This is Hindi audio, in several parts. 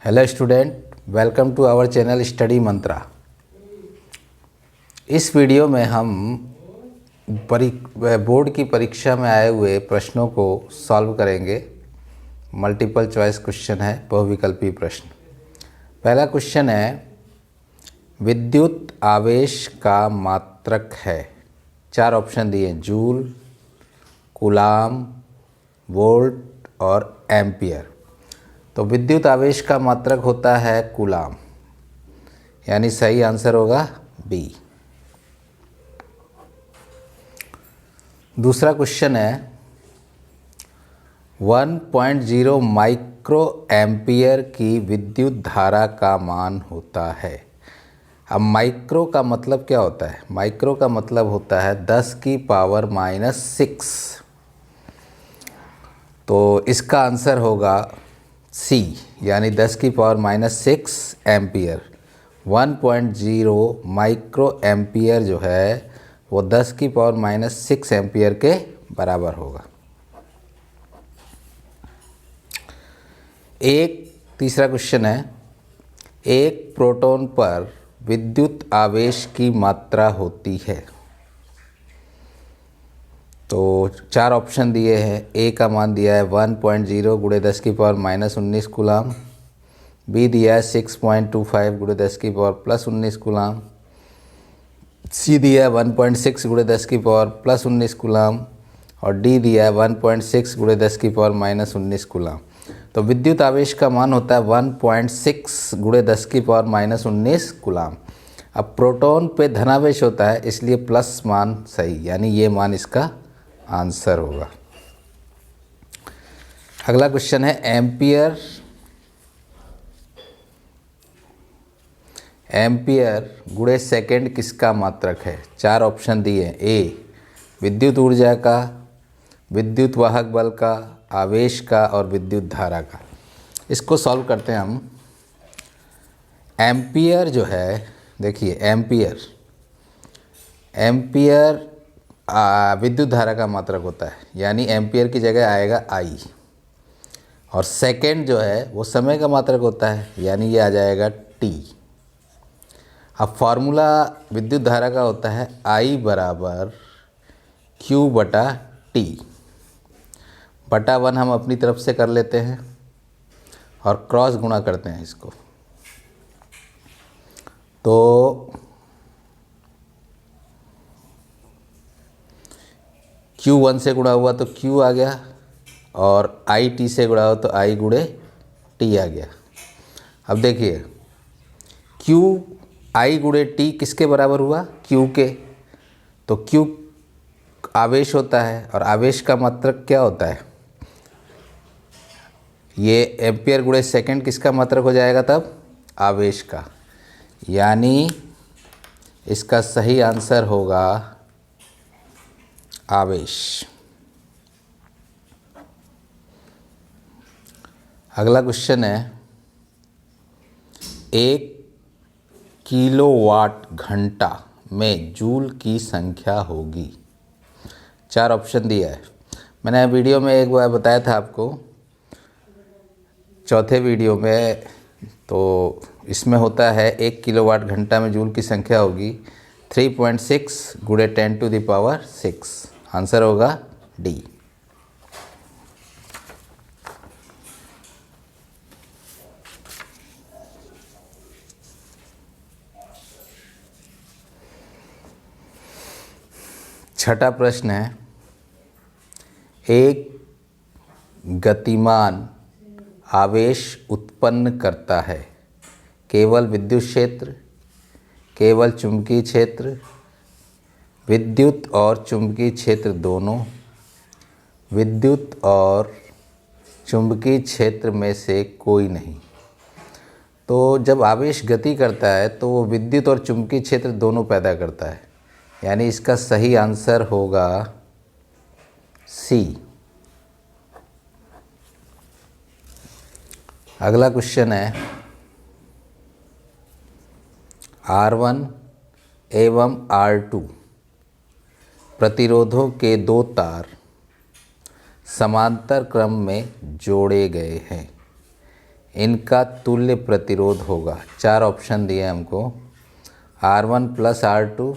Hello student, welcome to our channel Study Mantra. इस वीडियो में हम बोर्ड की परीक्षा में आए हुए प्रश्नों को सॉल्व करेंगे। मल्टीपल चॉइस क्वेश्चन है, बहुविकल्पी प्रश्न। पहला क्वेश्चन है, विद्युत आवेश का मात्रक है। 4 ऑप्शन दिए, जूल, कूलाम, वोल्ट और एम्पियर। तो विद्युत आवेश का मात्रक होता है कूलाम, यानी सही आंसर होगा बी। दूसरा क्वेश्चन है, 1.0 माइक्रो एम्पियर की विद्युत धारा का मान होता है। अब माइक्रो का मतलब क्या होता है? माइक्रो का मतलब होता है 10⁻⁻⁶। तो इसका आंसर होगा सी, यानी 10⁻⁻⁶ एम्पियर। 1.0 माइक्रो एम्पियर जो है वो 10⁻⁻⁶ एम्पियर के बराबर होगा। तीसरा क्वेश्चन है, एक प्रोटॉन पर विद्युत आवेश की मात्रा होती है। तो 4 ऑप्शन दिए हैं। ए का मान दिया है 1.0 × 10⁻⁻19 कूलाम, बी दिया है 6.25 × 10⁻+19 कूलाम, सी दिया है 1.6 × 10⁻+19 कूलाम और डी दिया है 1.6 × 10⁻⁻19 कूलाम। तो विद्युत आवेश का मान होता है 1.6 × 10⁻⁻19 कूलाम। अब प्रोटॉन पे धनावेश होता है, इसलिए प्लस मान सही, यानी ये मान इसका आंसर होगा। अगला क्वेश्चन है, एम्पियर गुणे सेकंड किसका मात्रक है? 4 ऑप्शन दिए। ए विद्युत ऊर्जा का, विद्युत वाहक बल का, आवेश का और विद्युत धारा का। इसको सॉल्व करते हैं हम। एम्पियर जो है, देखिए एम्पियर विद्युत धारा का मात्रक होता है, यानी एम्पियर की जगह आएगा आई। और सेकंड जो है वो समय का मात्रक होता है, यानी ये आ जाएगा टी। अब फॉर्मूला विद्युत धारा का होता है I = Q/T बटा 1 हम अपनी तरफ से कर लेते हैं और क्रॉस गुणा करते हैं इसको। तो Q1 से गुणा हुआ तो Q आ गया और IT से गुणा हुआ तो I × T आ गया। अब देखिए I × T किसके बराबर हुआ? Q के। तो Q आवेश होता है और आवेश का मात्रक क्या होता है? ये एम्पियर × सेकंड किसका मात्रक हो जाएगा तब? आवेश का, यानी इसका सही आंसर होगा आवेश। अगला क्वेश्चन है, 1 किलोवाट घंटा में जूल की संख्या होगी। 4 ऑप्शन दिया है। मैंने वीडियो में एक बार बताया था आपको, चौथे वीडियो में। तो इसमें होता है 1 किलोवाट घंटा में जूल की संख्या होगी 3.6 × 10⁶। आंसर होगा डी। छठा प्रश्न है, एक गतिमान आवेश उत्पन्न करता है केवल विद्युत क्षेत्र, केवल चुंबकीय क्षेत्र, विद्युत और चुंबकीय क्षेत्र दोनों, विद्युत और चुंबकीय क्षेत्र में से कोई नहीं। तो जब आवेश गति करता है तो वो विद्युत और चुंबकीय क्षेत्र दोनों पैदा करता है, यानी इसका सही आंसर होगा सी। अगला क्वेश्चन है, R1 एवं R2 प्रतिरोधों के 2 तार समांतर क्रम में जोड़े गए हैं। इनका तुल्य प्रतिरोध होगा। 4 ऑप्शन दिए हमको, R1 प्लस R2,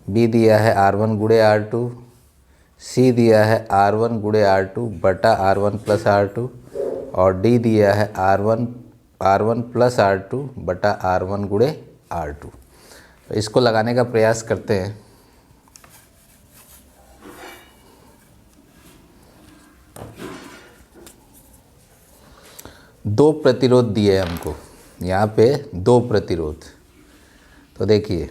बी दिया है R1 गुणे R2, सी दिया है R1 गुणे R2 बटा R1 प्लस R2 और डी दिया है R1 प्लस R2 बटा R1 गुणे R2। तो इसको लगाने का प्रयास करते हैं। दो प्रतिरोध दिए हमको, यहाँ पे 2 प्रतिरोध। तो देखिए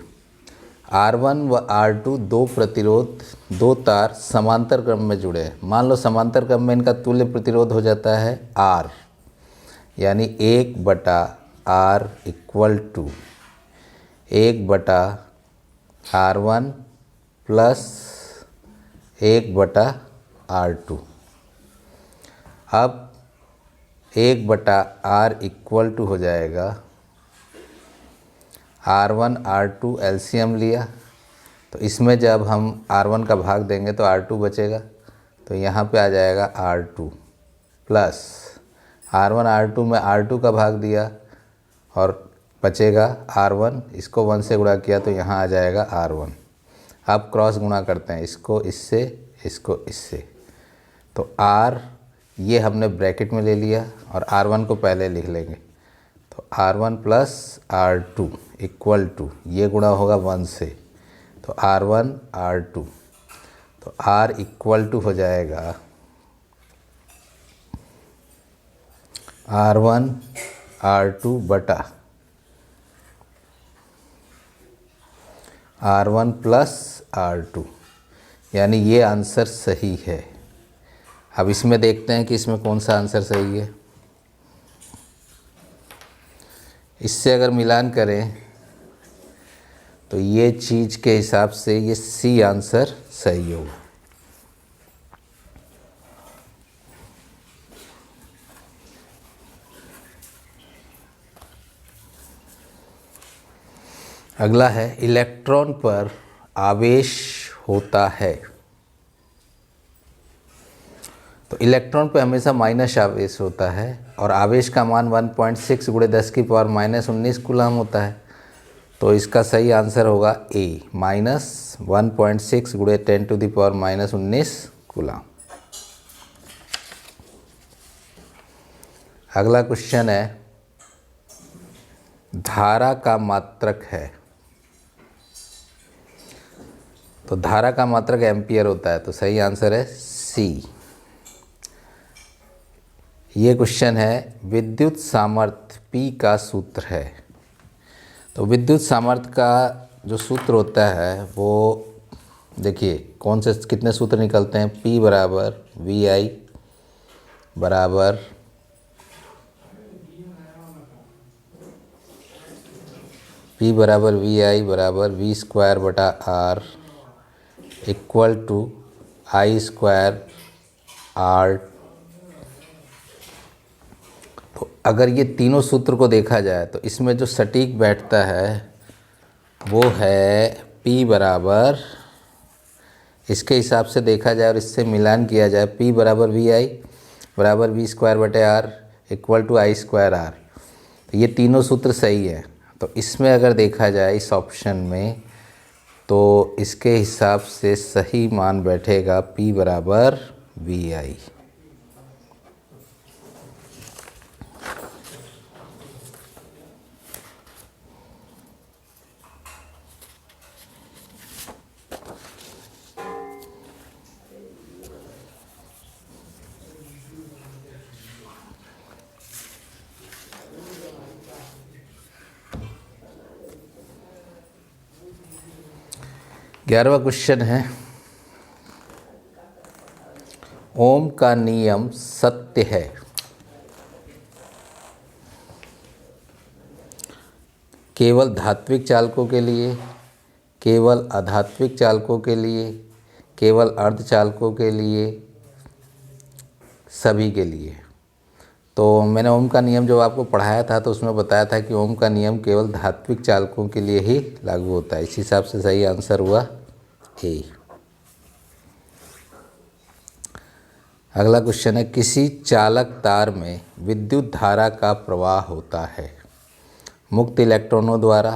R1 व R2 2 प्रतिरोध, 2 तार समांतर क्रम में जुड़े हैं। मान लो समांतर क्रम में इनका तुल्य प्रतिरोध हो जाता है R, यानी 1 बटा R इक्वल टू 1 बटा R1 प्लस 1 बटा R2। अब 1 बटा R इक्वल टू हो जाएगा R1 R2 एलसीएम लिया, तो इसमें जब हम R1 का भाग देंगे तो R2 बचेगा, तो यहाँ पे आ जाएगा R2 प्लस R1 R2 में R2 का भाग दिया और बचेगा R1, इसको 1 से गुणा किया तो यहाँ आ जाएगा R1। अब क्रॉस गुणा करते हैं, इसको इससे, इसको इससे, तो R ये हमने ब्रैकेट में ले लिया और R1 को पहले लिख लेंगे। तो R1 plus R2 equal to, ये गुणा होगा 1 से, तो R1 R2, तो R इक्वल टू हो जाएगा R1 R2 बटा R1 प्लस R2, यानी ये आंसर सही है। अब इसमें देखते हैं कि इसमें कौन सा आंसर सही है। इससे अगर मिलान करें तो ये चीज़ के हिसाब से ये सी आंसर सही होगा। अगला है इलेक्ट्रॉन पर आवेश होता है। तो इलेक्ट्रॉन पे हमेशा माइनस आवेश होता है और आवेश का मान 1.6 गुणे 10 की पावर माइनस 19 कूलम होता है। तो इसका सही आंसर होगा ए, माइनस 1.6 गुणे 10 to the power minus 19 coulomb. अगला क्वेश्चन है, धारा का मात्रक है। तो धारा का मात्रक एम्पियर होता है, तो सही आंसर है सी। ये क्वेश्चन है, विद्युत सामर्थ्य P का सूत्र है। तो विद्युत सामर्थ्य का जो सूत्र होता है वो देखिए कौन से कितने सूत्र निकलते हैं। P बराबर VI बराबर P बराबर VI बराबर V स्क्वायर बटा R equal to I square R। तो अगर ये तीनों सूत्र को देखा जाए तो इसमें जो सटीक बैठता है वो है P बराबर, इसके हिसाब से देखा जाए और इससे मिलान किया जाए, P बराबर VI बराबर V स्क्वायर बटे R equal to I square R। तो ये तीनों सूत्र सही है। तो इसमें अगर देखा जाए इस ऑप्शन में तो इसके हिसाब से सही मान बैठेगा P बराबर VI। ग्यारहवां क्वेश्चन है, ओम का नियम सत्य है। केवल धात्विक चालकों के लिए, केवल अधात्विक चालकों के लिए, केवल अर्धचालकों के लिए, सभी के लिए। तो मैंने ओम का नियम जब आपको पढ़ाया था तो उसमें बताया था कि ओम का नियम केवल धात्विक चालकों के लिए ही लागू होता है। इस हिसाब से सही आंसर हुआ ए। अगला क्वेश्चन है, किसी चालक तार में विद्युत धारा का प्रवाह होता है मुक्त इलेक्ट्रॉनों द्वारा,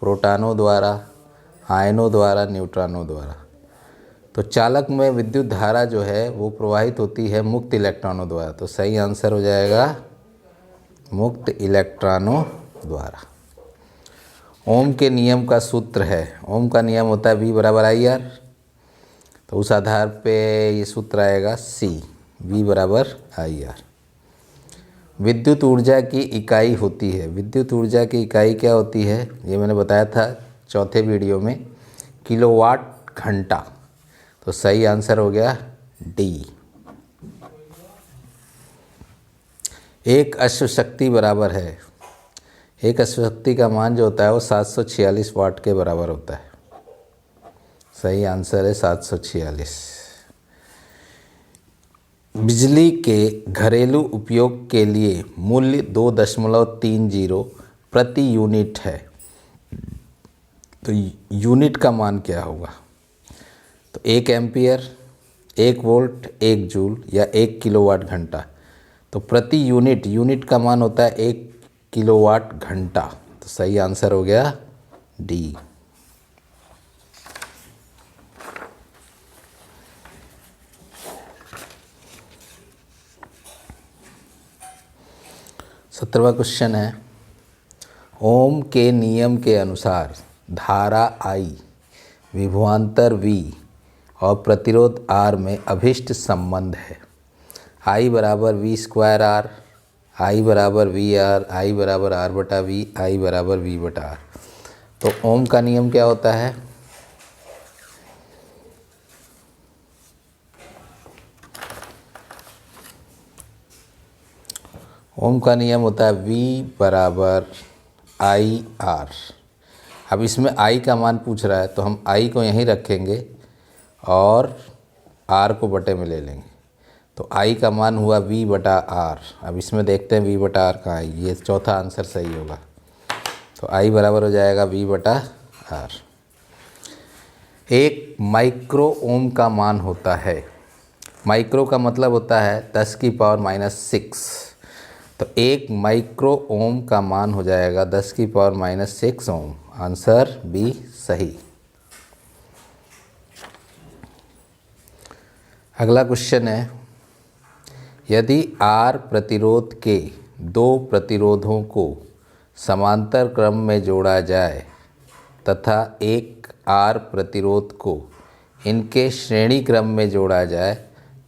प्रोटॉनों द्वारा, आयनों द्वारा, न्यूट्रॉनों द्वारा। तो चालक में विद्युत धारा जो है वो प्रवाहित होती है मुक्त इलेक्ट्रॉनों द्वारा। तो सही आंसर हो जाएगा मुक्त इलेक्ट्रॉनों द्वारा। ओम के नियम का सूत्र है, ओम का नियम होता है V बराबर IR। तो उस आधार पे ये सूत्र आएगा C, V बराबर IR। विद्युत ऊर्जा की इकाई होती है, विद्युत ऊर्जा की इकाई क्या होती है, ये मैंने बताया था चौथे वीडियो में, किलोवाट घंटा। तो सही आंसर हो गया D। एक अश्वशक्ति बराबर है, एक अश्वशक्ति का मान जो होता है वो 746 वाट के बराबर होता है। सही आंसर है 746। बिजली के घरेलू उपयोग के लिए मूल्य 2.30 प्रति यूनिट है। तो यूनिट का मान क्या होगा? तो 1 एम्पियर, 1 वोल्ट, 1 जूल या 1 किलोवाट घंटा। तो प्रति यूनिट, यूनिट का मान होता है 1 किलोवाट घंटा। तो सही आंसर हो गया D। सत्रहवां क्वेश्चन है, ओम के नियम के अनुसार धारा I, विभवांतर V और प्रतिरोध R में अभिष्ट संबंध है। I बराबर V स्क्वायर R, I बराबर वी आर, I बराबर R बटा V, I बराबर V बटा R। तो ओम का नियम क्या होता है? ओम का नियम होता है V बराबर I R। अब इसमें I का मान पूछ रहा है तो हम I को यहीं रखेंगे और R को बटे में ले लेंगे। तो I का मान हुआ V बटा R। अब इसमें देखते हैं V बटा R कहाँ है। ये चौथा आंसर सही होगा। तो I बराबर हो जाएगा V बटा R। एक माइक्रो ओम का मान होता है, माइक्रो का मतलब होता है 10⁻⁻6। तो 1 माइक्रो ओम का मान हो जाएगा 10⁻⁻6 ओम। आंसर B सही। अगला क्वेश्चन है, यदि R प्रतिरोध के 2 प्रतिरोधों को समांतर क्रम में जोड़ा जाए तथा एक R प्रतिरोध को इनके श्रेणी क्रम में जोड़ा जाए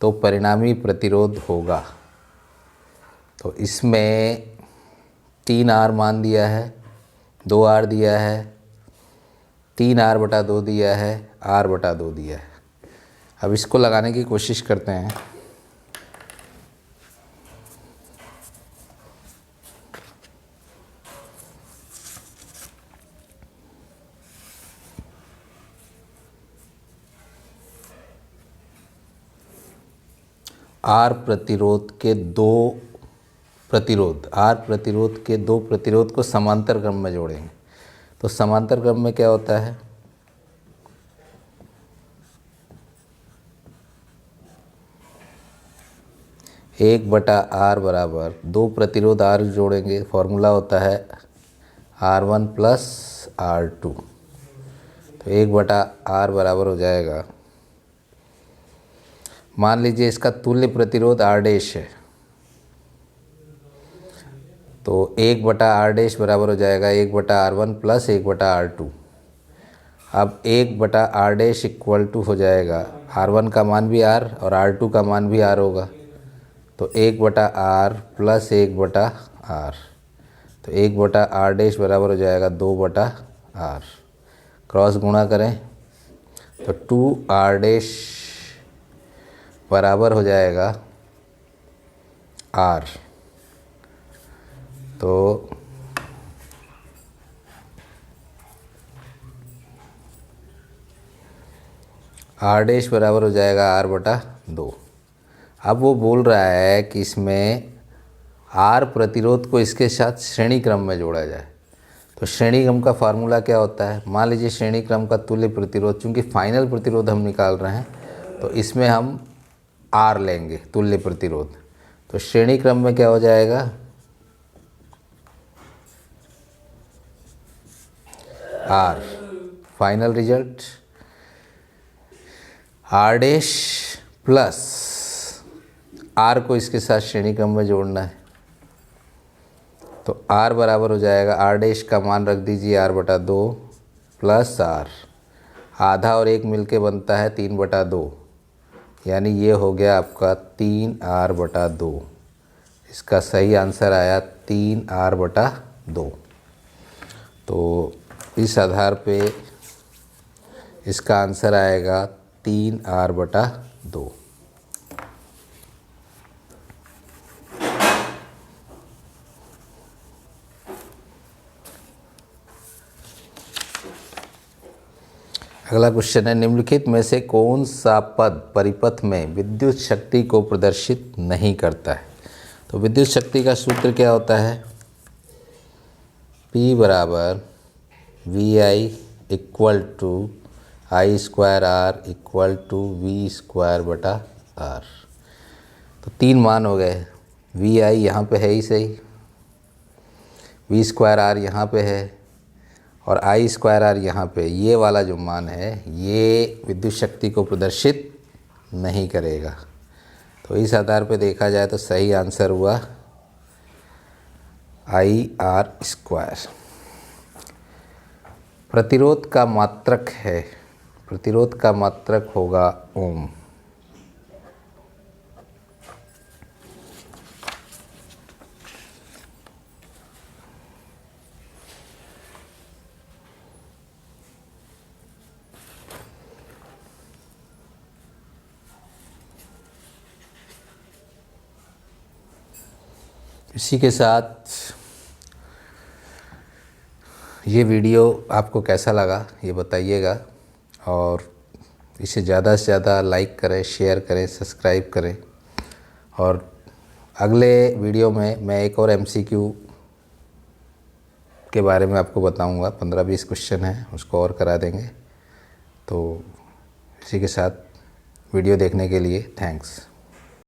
तो परिणामी प्रतिरोध होगा। तो इसमें 3R मान दिया है, 2R दिया है, 3R बटा 2 दिया है, R बटा 2 दिया है। अब इसको लगाने की कोशिश करते हैं। R प्रतिरोध के 2 प्रतिरोध को समांतर क्रम में जोड़ेंगे। तो समांतर क्रम में क्या होता है? एक बटा R बराबर 2 प्रतिरोध R जोड़ेंगे, फॉर्मूला होता है R1 प्लस R2। तो 1 बटा R बराबर हो जाएगा, मान लीजिए इसका तुल्य प्रतिरोध R डैश है, तो 1 बटा R डैश बराबर हो जाएगा 1 बटा R1 प्लस 1 बटा R2। अब 1 बटा R डैश इक्वल टू हो जाएगा R1 का मान भी R और R2 का मान भी R होगा। तो 1 बटा R प्लस 1 बटा R। तो 1 बटा R डैश बराबर हो जाएगा 2 बटा R। क्रॉस गुणा करें तो 2R डैश बराबर हो जाएगा R। तो R डैश बराबर हो जाएगा R बटा 2। अब वो बोल रहा है कि इसमें R प्रतिरोध को इसके साथ श्रेणी क्रम में जोड़ा जाए। तो श्रेणी क्रम का फार्मूला क्या होता है? मान लीजिए श्रेणी क्रम का तुल्य प्रतिरोध, चूँकि फाइनल प्रतिरोध हम निकाल रहे हैं तो इसमें हम आर लेंगे, तुल्य प्रतिरोध, तो श्रेणी क्रम में क्या हो जाएगा, R. Final result R dash plus R को इसके साथ श्रेणी क्रम में जोड़ना है, तो आर बराबर हो जाएगा, आर डैश का मान रख दीजिए r/2 प्लस आर, आधा और एक मिलके बनता है 3/2, यानी ये हो गया आपका 3r/2। इसका सही आंसर आया 3r/2। तो इस आधार पे इसका आंसर आएगा 3r/2। अगला क्वेश्चन है, निम्नलिखित में से कौन सा पद परिपथ में विद्युत शक्ति को प्रदर्शित नहीं करता है। तो विद्युत शक्ति का सूत्र क्या होता है, P बराबर VI equal to I²R equal to V²/R। तो 3 मान हो गए, VI यहाँ पे है ही सही, V²R यहाँ पे है और I²R यहाँ पे, ये वाला जो मान है ये विद्युत शक्ति को प्रदर्शित नहीं करेगा। तो इस आधार पे देखा जाए तो सही आंसर हुआ IR²। प्रतिरोध का मात्रक है, प्रतिरोध का मात्रक होगा ओम। इसी के साथ ये वीडियो आपको कैसा लगा ये बताइएगा, और इसे ज़्यादा से ज़्यादा लाइक करें, शेयर करें, सब्सक्राइब करें। और अगले वीडियो में मैं एक और MCQ के बारे में आपको बताऊंगा, 15-20 क्वेश्चन है, उसको और करा देंगे। तो इसी के साथ वीडियो देखने के लिए थैंक्स।